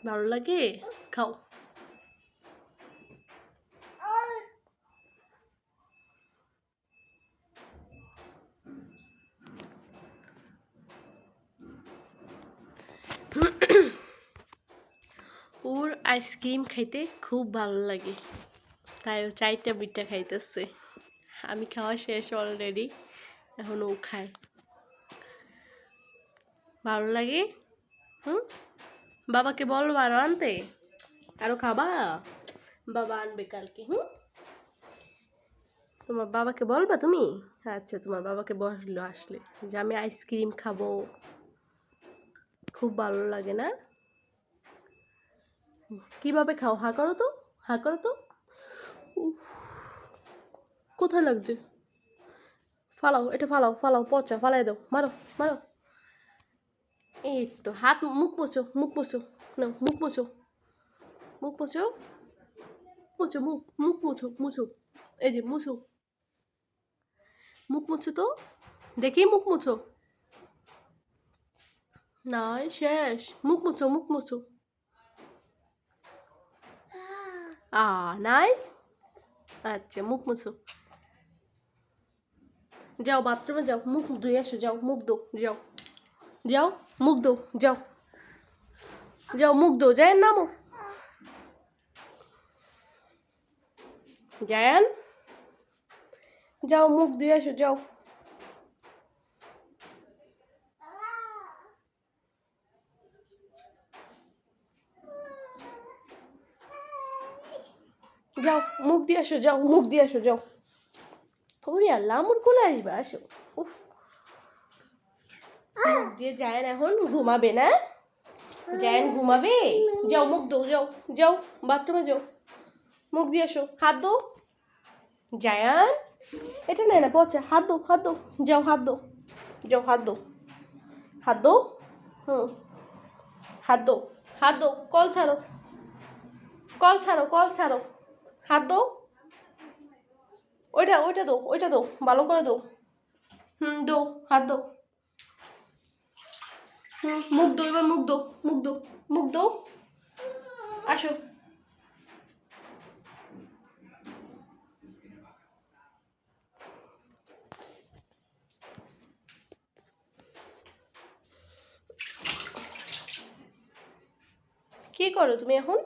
ভালো লাগে, খাও। ওর আইসক্রিম খাইতে খুব ভালো লাগে, তাই ও 4টা বিটটা খাইতেছে। আমি খাওয়া শেষ অলরেডি, এখন ও খায়। ভালো লাগে। বাবাকে বলবো আরো আনতে, আরো খাবা? বাবা আনবে কালকে। তোমার বাবাকে বলবা তুমি? আচ্ছা, তোমার বাবাকে বললো আসলে যে আমি আইসক্রিম খাবো। খুব ভালো লাগে না? কিভাবে খাও? হা করো তো, হা করো তো। উফ, কোথায় লাগছে? ফালাও, এটা ফালাও, ফালাও, পচা ফালাই দাও, মারো মারো। এই তো, হাত মুখ মোছো, মুখ মোছো, না মুখ মোছো, মুখ মোছো, মোছো মুখ, মুখ মোছো, মুছো, এই যে মুছো, মুখ মুছো তো, দেখি মুখ মুছো। নাই, শেষ। মুখ মুছো, মুখ মুছো। নাই। আচ্ছা, মুখ মুছো। যাও বাথরুমে যাও, মুখ ধুয়ে আসো, যাও মুখ দো, যাও যাও মুখ দো, যাও যাও মুখ দো। জায়ান নামো, জায়ান যাও মুখ ধুয়ে আসো, যাও। যাও মুখ দিয়ে আসো, যাও মুখ দিয়ে আসো, যাও। ওরে আল্লাহ, আমার কোলে আসবে, আসো। উফ, মুখ দিয়ে জায়ান এখন ঘুমাবে না? জায়ান ঘুমাবে। যাও মুখ দো, যাও যাও বাথরুমে যাও, মুখ দিয়ে আসো, হাত দো। জায়ান, এটা নেয় না, পচা, হাত দো, হাত দো, যাও হাত দো, যাও হাত দো, হাত দো। হাত দো, হাত দো, কল ছাড়ো, কল ছাড়ো, কল ছাড়ো, হাত দো। ওইটা ওইটা দো, ওইটা দো, ভালো করে দো। দো, হাত দো। মুখ দো, এবার মুখ দো, মুখ দো, মুখ দো। আসো। কি করো তুমি এখন?